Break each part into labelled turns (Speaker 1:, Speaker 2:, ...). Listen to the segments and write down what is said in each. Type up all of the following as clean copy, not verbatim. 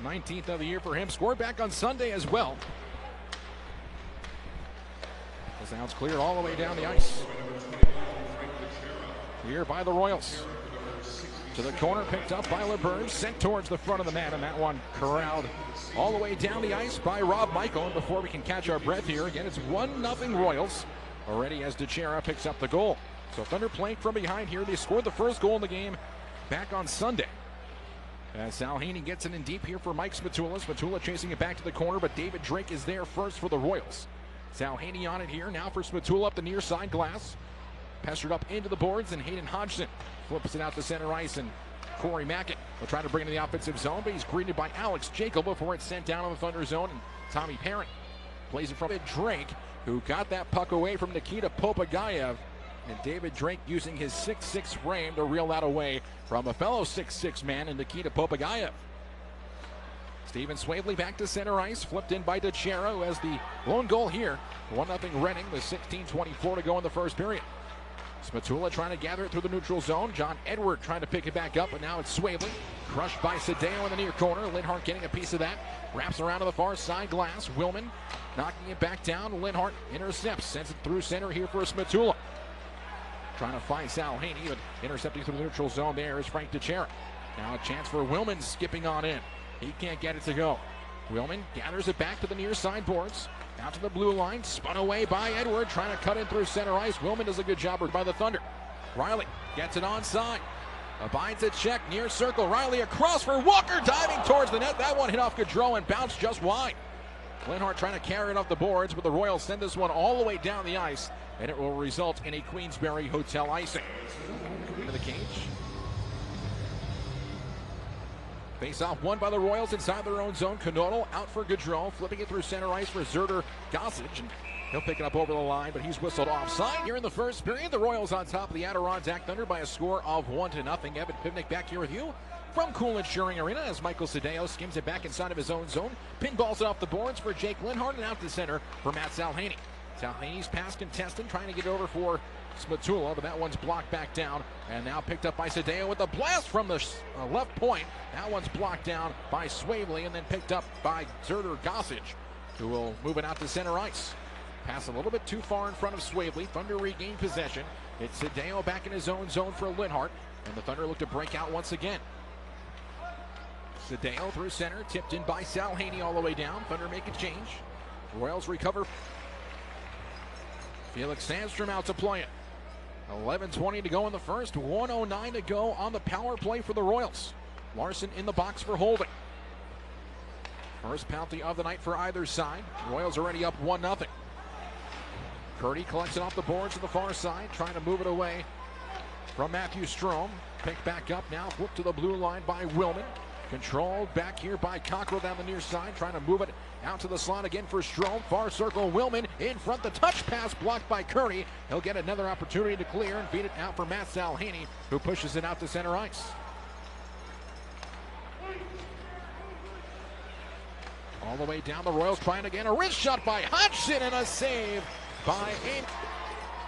Speaker 1: 19th of the year for him. Scored back on Sunday as well. As now it's cleared all the way down the ice. Here by the Royals. To the corner, picked up by LeBurge, sent towards the front of the net, and that one corralled all the way down the ice by Rob Michael. And before we can catch our breath here, again, it's 1-0 Royals. Already as DeChara picks up the goal. So Thunder playing from behind here. They scored the first goal in the game back on Sunday. As Salhany gets it in deep here for Mike Spatula. Spatula chasing it back to the corner, but David Drake is there first for the Royals. Salhany on it here, now for Spatula up the near side glass. Pestered up into the boards, and Hayden Hodgson flips it out to center ice, and Corey Mackett will try to bring it to the offensive zone, but he's greeted by Alex Jacob before it's sent down on the Thunder zone, and Tommy Parent plays it from Drake, who got that puck away from Nikita Popagayev, and David Drake using his 6'6" frame to reel that away from a fellow 6'6" man in Nikita Popagayev. Steven Swavely back to center ice, flipped in by DeChara, who has the lone goal here. 1-0 Reading with 16:24 to go in the first period. Spatula trying to gather it through the neutral zone. John Edward trying to pick it back up, but now it's Swavely. Crushed by Sadeo in the near corner. Linhart getting a piece of that. Wraps around to the far side glass. Willman knocking it back down. Linhart intercepts, sends it through center here for Spatula. Trying to find Salhany, but intercepting through the neutral zone there is Frank DeChara. Now a chance for Willman skipping on in. He can't get it to go. Willman gathers it back to the near side boards. Out to the blue line, spun away by Edward, trying to cut in through center ice. Willman does a good job by the Thunder. Riley gets it onside. Abides a check, near circle. Riley across for Walker, diving towards the net. That one hit off Gaudreau and bounced just wide. Linhart trying to carry it off the boards, but the Royals send this one all the way down the ice, and it will result in a Queensberry Hotel icing. Into the cage. Face-off won by the Royals inside their own zone. Canodal out for Gaudreau, flipping it through center ice for Zerder Gossage, and he'll pick it up over the line, but he's whistled offside. Here in the first period, the Royals on top of the Adirondack Thunder by a score of 1-0. Evan Pivnik back here with you from Coolidge Shearing Arena as Michael Sadeo skims it back inside of his own zone. Pinballs it off the boards for Jake Linhart, and out to center for Matt Salhany. Salhany's pass contested, trying to get over for Spatula, but that one's blocked back down, and now picked up by Sadeo with a blast from the left point. That one's blocked down by Swavely, and then picked up by Zerder Gossage, who will move it out to center ice. Pass a little bit too far in front of Swavely. Thunder regain possession. It's Sadeo back in his own zone for Linhart, and the Thunder look to break out once again. Sadeo through center, tipped in by Salhany all the way down. Thunder make a change. Royals recover. Felix Sandstrom out to play it. 11:20 to go in the first. 1:09 to go on the power play for the Royals. Larson in the box for holding. First penalty of the night for either side. Royals already up 1-0. Curdy collects it off the boards to the far side, trying to move it away from Matthew Strome. Picked back up now, flipped to the blue line by Willman. Controlled back here by Cockrell down the near side, trying to move it out to the slot again for Strome. Far circle, Willman in front. The touch pass blocked by Curdy. He'll get another opportunity to clear and feed it out for Matt Salhany, who pushes it out to center ice. All the way down, the Royals trying again. A wrist shot by Hodgson and a save by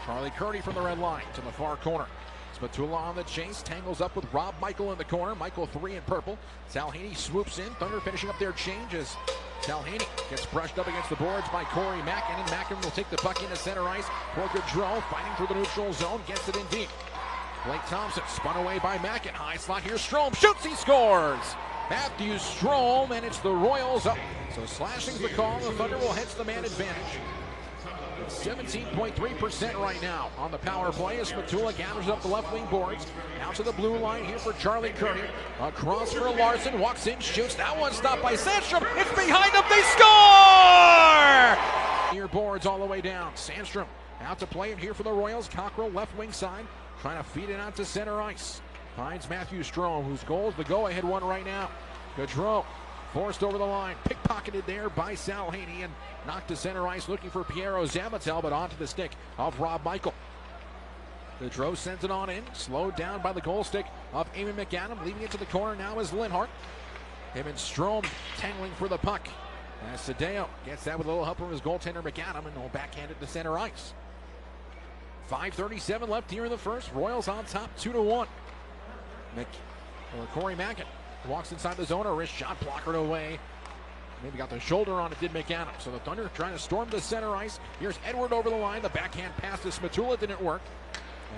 Speaker 1: Charlie Curdy from the red line to the far corner. Spatula on the chase, tangles up with Rob Michael in the corner. Michael 3 in purple. Salhany swoops in. Thunder finishing up their change as Salhany gets brushed up against the boards by Corey Mackin, and Mackin will take the puck into center ice. Gaudreau fighting through the neutral zone, gets it in deep. Blake Thompson spun away by Mackin. High slot here. Strome shoots, he scores. Matthew Strome, and it's the Royals up. So slashing's the call. The Thunder will hedge the man advantage. 17.3% right now on the power play as Spatula gathers up the left wing boards. Out to the blue line here for Charlie Curdy. Across for Larson, walks in, shoots. That one stopped by Sandstrom. It's behind him. They score! Near boards all the way down. Sandstrom out to play it here for the Royals. Cockrell left wing side, trying to feed it out to center ice. Finds Matthew Strome, whose goal is the go-ahead one right now. Gaudreau forced over the line, pickpocketed there by Salhany, and knocked to center ice looking for Piero Zamatel, but onto the stick of Rob Michael. Gaudreau sends it on in, slowed down by the goal stick of Eamon McAdam. Leaving it to the corner now is Linhart. Him and Strome tangling for the puck. As Sadeo gets that with a little help from his goaltender McAdam, and will backhand it to center ice. 5:37 left here in the first. Royals on top 2-1. Corey Mackin walks inside the zone, a wrist shot, blockered away. Maybe got the shoulder on it, did McAdam. So the Thunder trying to storm the center ice. Here's Edward over the line. The backhand pass to Smatula didn't work.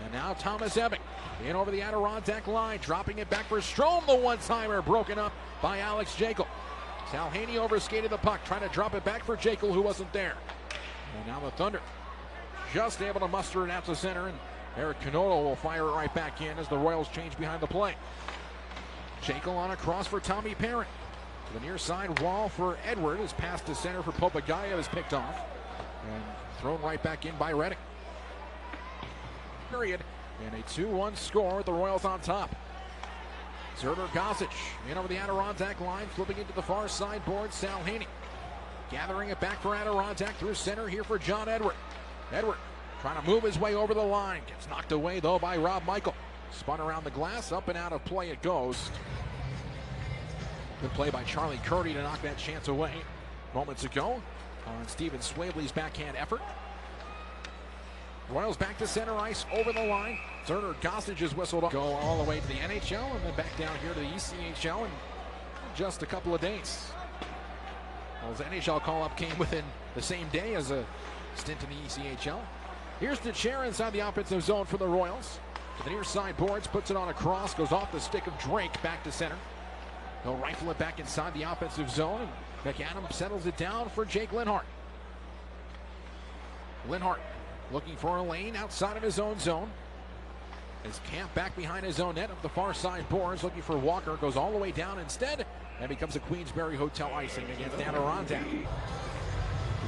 Speaker 1: And now Thomas Ebbing in over the Adirondack line, dropping it back for Strome. The one-timer broken up by Alex Jekyll. Salhany overskated the puck, trying to drop it back for Jekyll, who wasn't there. And now the Thunder just able to muster it out to center, and Eric Canoto will fire it right back in as the Royals change behind the play. Jekyll on a cross for Tommy Parent. To the near side wall for Edward. His pass to center for Popagaya is picked off and thrown right back in by Reading. Period. And a 2-1 score. The Royals on top. Zerber Gossage in over the Adirondack line, flipping into the far side board. Salhany gathering it back for Adirondack through center here for John Edward. Edward trying to move his way over the line. Gets knocked away though by Rob Michael. Spun around the glass, up and out of play it goes. Good play by Charlie Curdy to knock that chance away moments ago on Stephen Swavely's backhand effort. Royals back to center ice, over the line. Zerber Gossage is whistled up. Go all the way to the NHL and then back down here to the ECHL in just a couple of days. Well, his NHL call-up came within the same day as a stint in the ECHL. Here's the chair inside the offensive zone for the Royals. To the near side boards, puts it on a cross, goes off the stick of Drake back to center. He'll rifle it back inside the offensive zone, and McAdam settles it down for Jake Linhart. Linhart looking for a lane outside of his own zone. His camp back behind his own net up the far side boards, looking for Walker, goes all the way down instead, and becomes a Queensberry Hotel icing against Adirondack. You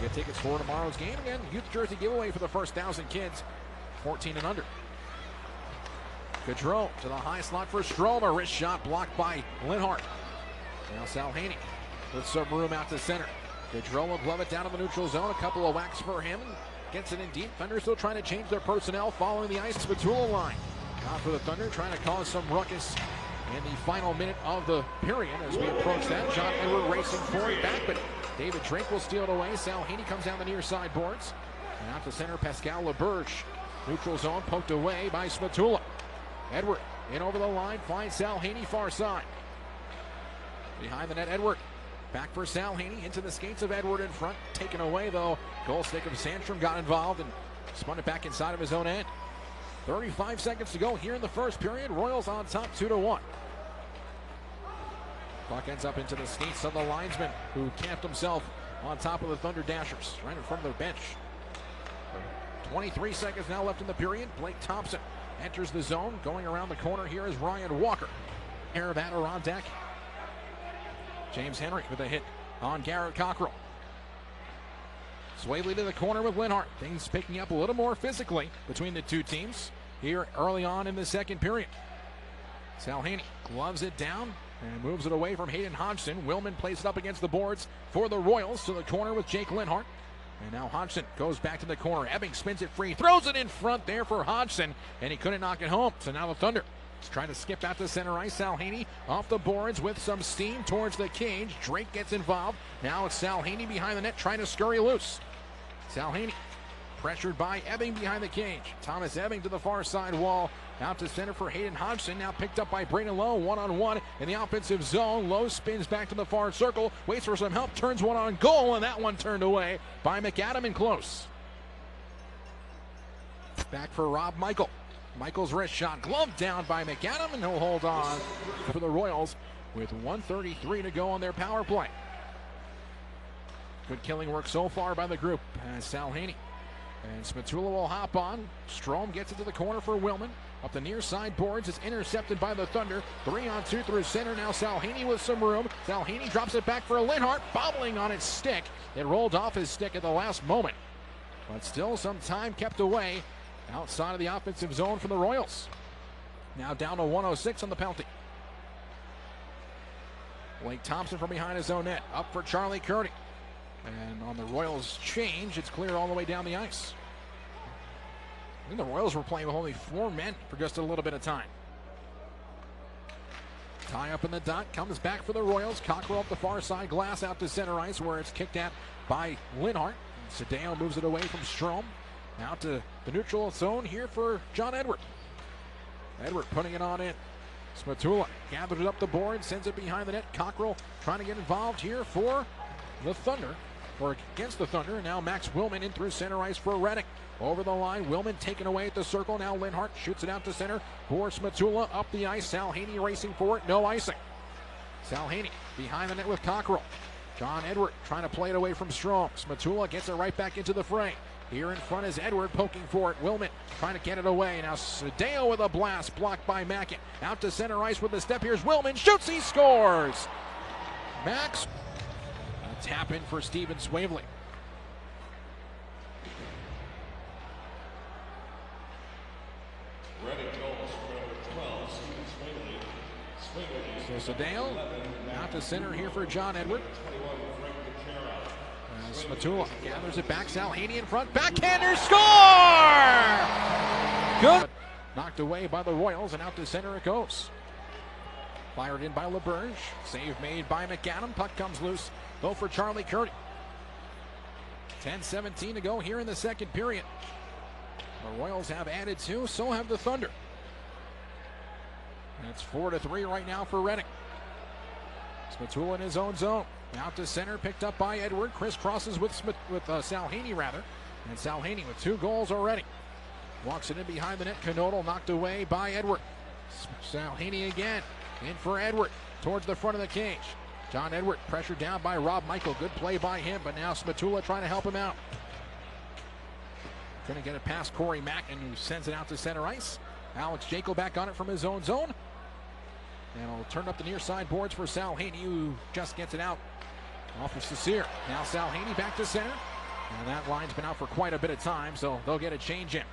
Speaker 1: get tickets for tomorrow's game. Again, youth jersey giveaway for the first 1,000 kids, 14 and under. Gaudreau to the high slot for Strome, a wrist shot blocked by Linhart. Now Salhany with some room out to center. Gaudreau will glove it down to the neutral zone, a couple of whacks for him. Gets it in deep. Thunder still trying to change their personnel following the ice Spatula line. Now for the Thunder, trying to cause some ruckus in the final minute of the period as we approach that. John Edward racing forward back, but David Drake will steal it away. Salhany comes down the near side boards. And out to center, Pascal Laberge. Neutral zone poked away by Spatula. Edward in over the line, finds Salhany far side. Behind the net, Edward. Back for Salhany, into the skates of Edward in front. Taken away though. Goal stick of Sandstrom got involved and spun it back inside of his own end. 35 seconds to go here in the first period. Royals on top 2-1. Puck ends up into the skates of the linesman who camped himself on top of the Thunder Dashers, right in front of their bench. 23 seconds now left in the period. Blake Thompson enters the zone. Going around the corner here is Ryan Walker. Air of Adirondack. James Henry with a hit on Garrett Cockrell. Swavely to the corner with Linhart. Things picking up a little more physically between the two teams here early on in the second period. Salhany gloves it down and moves it away from Hayden Hodgson. Willman plays it up against the boards for the Royals to the corner with Jake Linhart. And now Hodgson goes back to the corner. Ebbing spins it free, throws it in front there for Hodgson, and he couldn't knock it home. So now the Thunder trying to skip out to center ice. Salhany off the boards with some steam towards the cage. Drake gets involved. Now it's Salhany behind the net trying to scurry loose. Salhany pressured by Ebbing behind the cage. Thomas Ebbing to the far side wall. Out to center for Hayden Hodgson. Now picked up by Braden Lowe. One-on-one in the offensive zone. Lowe spins back to the far circle. Waits for some help. Turns one on goal. And that one turned away by McAdam and close. Back for Rob Michael. Michael's wrist shot gloved down by McAdam, and he'll hold on for the Royals with 1:33 to go on their power play. Good killing work so far by the group as Salhany and Spatula will hop on. Strome gets it to the corner for Willman. Up the near side boards, it's intercepted by the Thunder. 3-on-2 through center. Now Salhany with some room. Salhany drops it back for Linhart, bobbling on its stick. It rolled off his stick at the last moment, but still some time kept away outside of the offensive zone for the Royals. Now down to 106 on the penalty. Blake Thompson from behind his own net. Up for Charlie Curdy. And on the Royals change, it's cleared all the way down the ice. I think the Royals were playing with only 4 men for just a little bit of time. Tie up in the dot, comes back for the Royals. Cockrell up the far side, glass out to center ice where it's kicked at by Linhart. Sedeo moves it away from Strome. Now to the neutral zone here for John Edward. Edward putting it on in. Spatula gathers it up the board, sends it behind the net. Cockrell trying to get involved here for the Thunder, or against the Thunder. And now Max Willman in through center ice for Reading. Over the line, Willman taken away at the circle. Now Linhart shoots it out to center for Spatula. Up the ice, Salhany racing for it. No icing. Salhany behind the net with Cockrell. John Edward trying to play it away from Strome. Spatula gets it right back into the fray. Here in front is Edward poking for it. Willman trying to get it away. Now Sadeo with a blast, blocked by Mackin. Out to center ice with the step. Here's Willman. Shoots, he scores! Max. A tap in for Steven Swavely. So Sadeo out to center here for John Edward. Spatula gathers it back. Salhany in front. Backhander score! Good. Knocked away by the Royals, and out to center it goes. Fired in by LaBerge. Save made by McAdam. Puck comes loose, though, for Charlie Curdy. 10:17 to go here in the second period. The Royals have added 2, so have the Thunder. And it's 4-3 right now for Reading. Spatula in his own zone. Out to center, picked up by Edward. Crisscrosses with Salhany, rather. And Salhany with 2 goals already. Walks it in behind the net. Canodal knocked away by Edward. Salhany again. In for Edward. Towards the front of the cage. John Edward pressured down by Rob Michael. Good play by him, but now Spatula trying to help him out. Trying to get it past Corey Mackin, who sends it out to center ice. Alex Jaco back on it from his own zone. And will turn up the near side boards for Salhany, who just gets it out off of Cecire. Now Salhany back to center. And that line's been out for quite a bit of time, so they'll get a change in.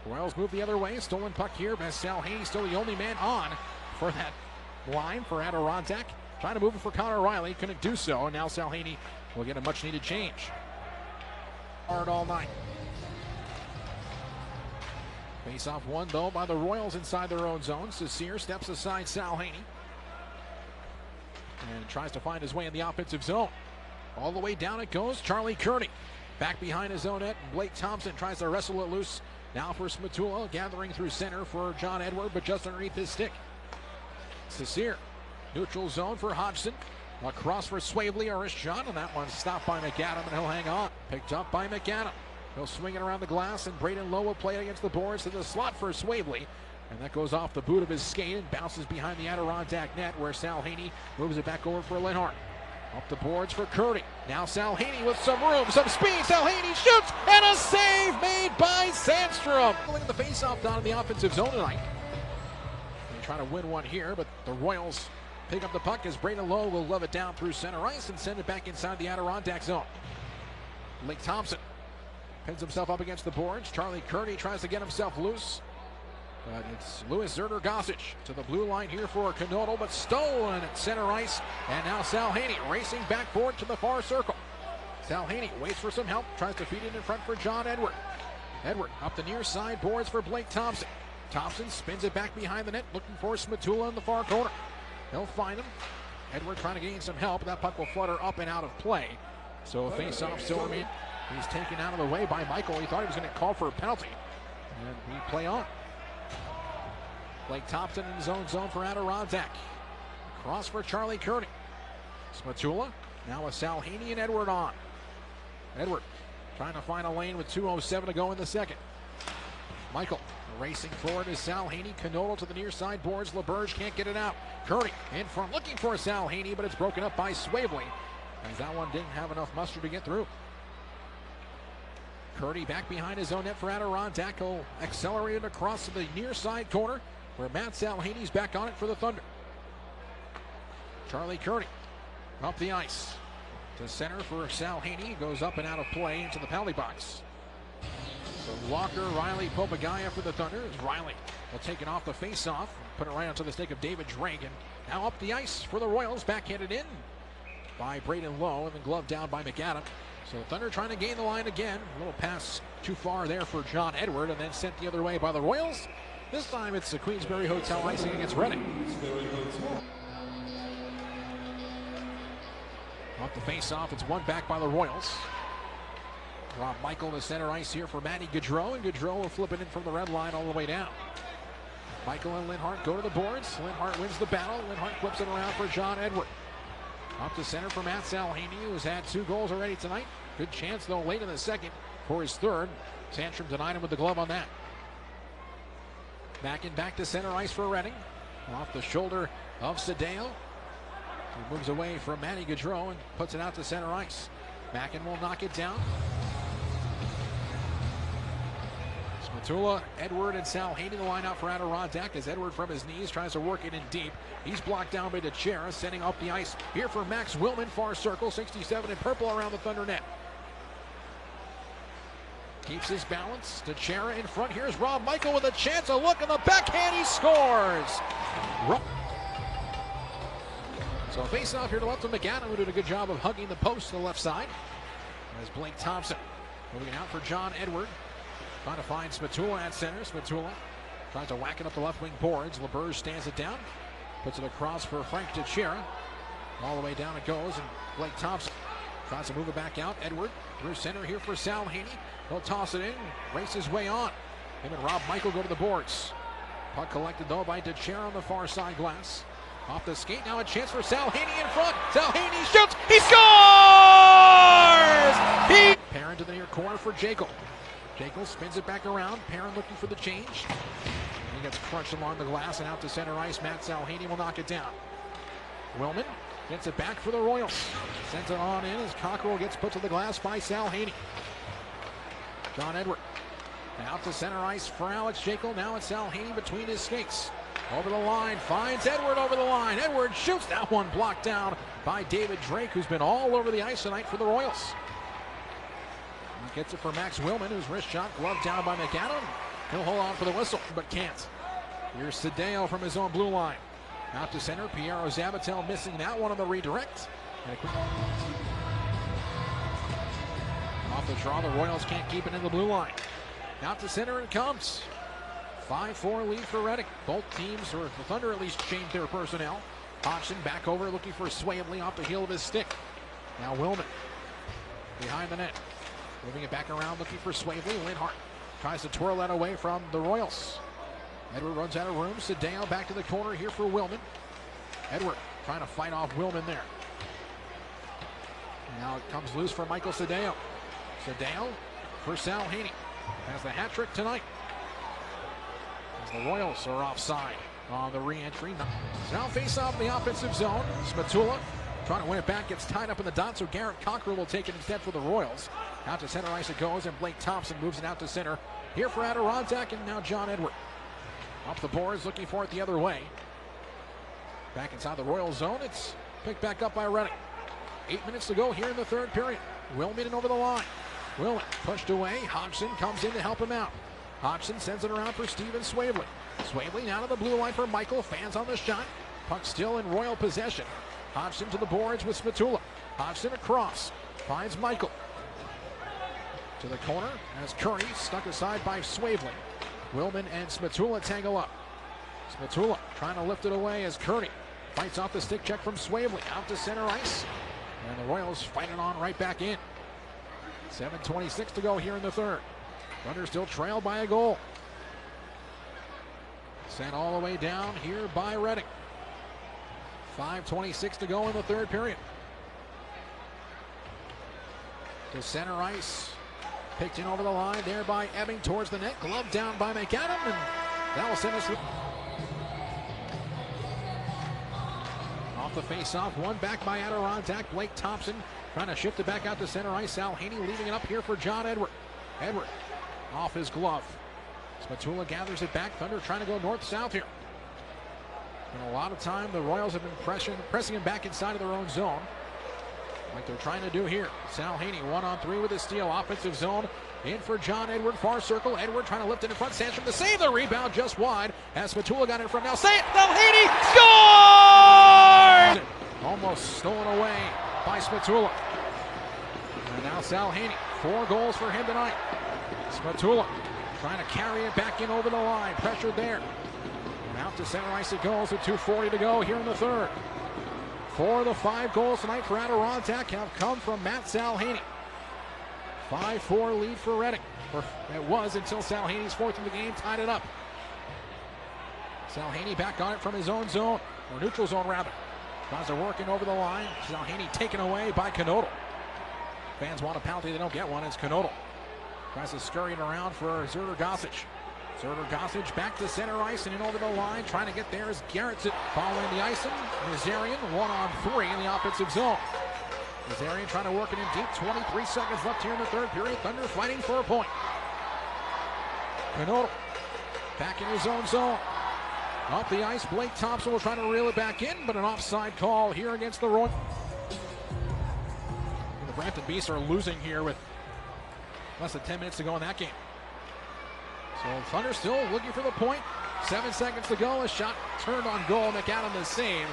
Speaker 1: Royals move the other way. Stolen puck here, but Salhany still the only man on for that line for Adirondack. Trying to move it for Connor Riley. Couldn't do so. And now Salhany will get a much needed change. Hard all night. Face-off won, though, by the Royals inside their own zone. Cecire steps aside Salhany and tries to find his way in the offensive zone. All the way down it goes. Charlie Curdy back behind his own net. Blake Thompson tries to wrestle it loose. Now for Spatula, gathering through center for John Edward, but just underneath his stick. Cecire, neutral zone for Hodgson. Across for Swavely, or a shot, and that one's stopped by McAdam, and he'll hang on. Picked up by McAdam. He'll swing it around the glass, and Braden Lowe will play it against the boards to the slot for Swavely. And that goes off the boot of his skate and bounces behind the Adirondack net, where Salhany moves it back over for Linhart. Up the boards for Curdy. Now Salhany with some room, some speed. Salhany shoots, and a save made by Sandstrom. Look at the face-off down in the offensive zone tonight. They try to win one here, but the Royals pick up the puck as Braden Lowe will love it down through center ice and send it back inside the Adirondack zone. Blake Thompson pins himself up against the boards. Charlie Curdy tries to get himself loose. But it's Louis Zerder-Gossage to the blue line here for Canodal, but stolen at center ice. And now Salhany racing back forward to the far circle. Salhany waits for some help, tries to feed it in front for John Edward. Edward up the near side boards for Blake Thompson. Thompson spins it back behind the net, looking for Spatula in the far corner. He'll find him. Edward trying to gain some help. That puck will flutter up and out of play. So a face-off still remains. He's taken out of the way by Michael. He thought he was going to call for a penalty. And we play on. Blake Thompson in his own zone for Adirondack. Cross for Charlie Curdy. Spatula now with Salhany and Edward on. Edward trying to find a lane with 2:07 to go in the second. Michael racing forward is Salhany. Canodal to the near side boards. LaBerge can't get it out. Curdy in front looking for Salhany, but it's broken up by Swavely, as that one didn't have enough muster to get through. Curdy back behind his own net for Adirondack. He'll accelerate it across to the near side corner, where Matt Salhany's back on it for the Thunder. Charlie Curdy up the ice to center for Salhany. Goes up and out of play into the penalty box. So Walker, Riley, Popagaya for the Thunder. Riley will take it off the face-off, put it right onto the stick of David Drake. And now up the ice for the Royals, backhanded in by Braden Lowe, and then gloved down by McAdam. So Thunder trying to gain the line again. A little pass too far there for John Edward, and then sent the other way by the Royals. This time it's the Queensbury Hotel icing against Reading. Off the face-off, it's one back by the Royals. Rob Michael to center ice here for Matty Gaudreau, and Gaudreau will flip it in from the red line all the way down. Michael and Linhart go to the boards. Linhart wins the battle. Linhart flips it around for John Edward. Up to center for Matt Salhany, who's had 2 goals already tonight. Good chance, though, late in the second for his third. Sandstrom denied him with the glove on that. Back to center ice for Reading. Off the shoulder of Sadeo. He moves away from Manny Gaudreau and puts it out to center ice. Mackin will knock it down. Spatula, Edward, and Salhany the line out for Adirondack as Edward from his knees tries to work it in deep. He's blocked down by Teixeira, sending up the ice here for Max Willman, far circle, 67 in purple around the Thunder net. Keeps his balance. Teixeira in front. Here's Rob Michael with a chance. A look in the backhand. He scores. So face off here to left of McAdam, who did a good job of hugging the post to the left side. As Blake Thompson moving out for John Edward. Trying to find Spatula at center. Spatula tries to whack it up the left wing boards. LeBurge stands it down. Puts it across for Frank Teixeira. All the way down it goes. And Blake Thompson tries to move it back out. Edward through center here for Salhany. He'll toss it in. Race his way on. Him and Rob Michael go to the boards. Puck collected though by Teixeira on the far side glass. Off the skate, now a chance for Salhany in front. Salhany shoots, he scores! Perrin to the near corner for Jekyll. Jekyll spins it back around. Perrin looking for the change. He gets crunched along the glass and out to center ice. Matt Salhany will knock it down. Willman gets it back for the Royals. Sends it on in as Cockrell gets put to the glass by Salhany. John Edward out to center ice for Alex Jekyll. Now it's Salhany between his skates. Over the line, finds Edward over the line. Edward shoots, that one blocked down by David Drake, who's been all over the ice tonight for the Royals. He gets it for Max Willman, whose wrist shot gloved down by McAdam. He'll hold on for the whistle, but can't. Here's Sadeo from his own blue line. Out to center, Piero Zabatel missing that one on the redirect. And a quick off the draw, the Royals can't keep it in the blue line. Out to center it comes. 5-4 lead for Reading. Both teams, or the Thunder at least, changed their personnel. Hodgson back over looking for Swavely off the heel of his stick. Now Willman behind the net. Moving it back around looking for Swavely. Linhart tries to twirl that away from the Royals. Edward runs out of room. Sadeo back to the corner here for Willman. Edward trying to fight off Willman there. Now it comes loose for Michael Sadeo. Sadeo for Salhany. Has the hat trick tonight. As the Royals are offside on the re-entry. Now face off the offensive zone. Spatula trying to win it back. Gets tied up in the dot, so Garrett Cockrell will take it instead for the Royals. Out to center ice it goes, and Blake Thompson moves it out to center. Here for Adirondack, and now John Edward. Off the boards, looking for it the other way. Back inside the Royal zone. It's picked back up by Reading. 8 minutes to go here in the third period. Willman in over the line. Willman pushed away. Hodgson comes in to help him out. Hodgson sends it around for Steven Swavely. Swavely now to the blue line for Michael. Fans on the shot. Puck still in Royal possession. Hodgson to the boards with Spatula. Hodgson across. Finds Michael. To the corner as Kearney stuck aside by Swavely. Willman and Spatula tangle up. Spatula trying to lift it away as Kearney fights off the stick check from Swavely. Out to center ice. And the Royals fighting on right back in. 7:26 to go here in the third. Thunder still trailed by a goal. Sent all the way down here by Reading. 5:26 to go in the third period. To center ice. Picked in over the line there by Ebbing towards the net. Gloved down by McAdam, and that will send us off the face-off. One back by Adirondack. Blake Thompson trying to shift it back out to center ice. Salhany leaving it up here for John Edward. Edward off his glove. Spatula gathers it back. Thunder trying to go north-south here. And a lot of time the Royals have been pressing him back inside of their own zone, like they're trying to do here. Salhany 1-on-3 with a steal. Offensive zone in for John Edward. Far circle. Edward trying to lift it in front. Sandstrom to save the rebound just wide as Spatula got in front. Now Salhany scores! Almost stolen away by Spatula. And now Salhany. 4 goals for him tonight. Spatula trying to carry it back in over the line. Pressured there. And out to center ice it goes with 2:40 to go here in the third. 4 of the 5 goals tonight for Adirondack have come from Matt Salhany. 5-4 lead for Reading. Or it was until Salhany's fourth in the game tied it up. Salhany back on it from his own zone, or neutral zone rather. Guys are working over the line. Salhany taken away by Knodel. Fans want a penalty, they don't get one. It's Knodel. Tries to scurry it around for Zerder Gossage. Zerder Gossage back to center ice and in over the line. Trying to get there is Garrettson following the icing. Nazarian 1-on-3 in the offensive zone. Nazarian trying to work it in deep. 23 seconds left here in the third period. Thunder fighting for a point. Knodel back in his own zone. Up the ice, Blake Thompson will try to reel it back in, but an offside call here against the Royals. The Brampton Beasts are losing here with less than 10 minutes to go in that game. So Thunder still looking for the point. 7 seconds to go. A shot turned on goal. McAdam the save.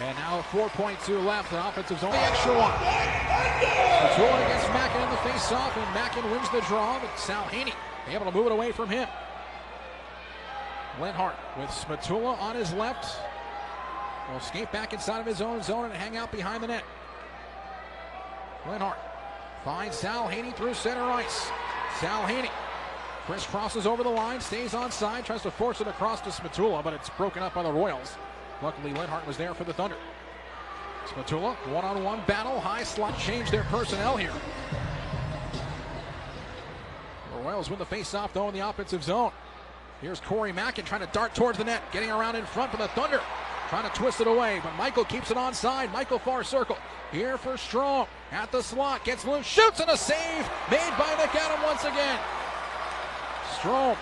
Speaker 1: And now 4.2 left. The offensive zone. The extra one. Spatola against Mackin in the face-off, and Mackin wins the draw, but Salhany able to move it away from him. Lenhart with Spatola on his left. Will skate back inside of his own zone and hang out behind the net. Lenhart finds Salhany through center ice. Salhany crisscrosses over the line, stays onside, tries to force it across to Spatola, but it's broken up by the Royals. Luckily, Lenhart was there for the Thunder. Spatola, one-on-one battle, high slot, change their personnel here. The Royals win the face-off, though, in the offensive zone. Here's Corey Mackin trying to dart towards the net, getting around in front for the Thunder. Trying to twist it away, but Michael keeps it onside. Michael far circle. Here for Strong. At the slot, gets loose, shoots, and a save made by McAdam once again. Strong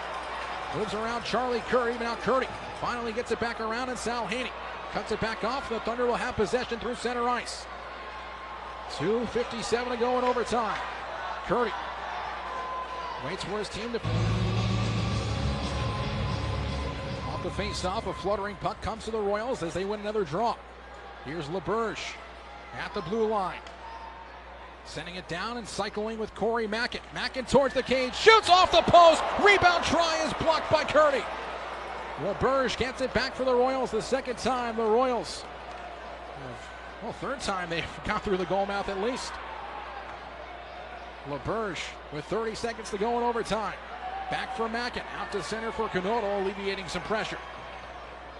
Speaker 1: moves around Charlie Curry, but now Curry finally gets it back around, and Salhany cuts it back off. The Thunder will have possession through center ice. 2:57 to go in overtime. Curry waits for his team to... Off the face-off, a fluttering puck comes to the Royals as they win another draw. Here's LaBerge at the blue line. Sending it down and cycling with Corey Mackin. Mackin towards the cage, shoots off the post. Rebound try is blocked by Curdy. LaBerge gets it back for the Royals the second time. The Royals, well, third time they've got through the goal mouth at least. LaBerge with 30 seconds to go in overtime. Back for Mackin, out to center for Knodel, alleviating some pressure.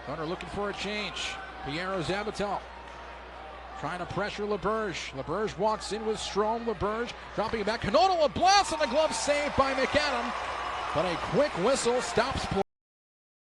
Speaker 1: Thunder looking for a change. Piero Zabatel trying to pressure LaBerge. LaBerge walks in with Strome. LaBerge dropping it back. Knodel, a blast on the glove, saved by McAdam. But a quick whistle stops play.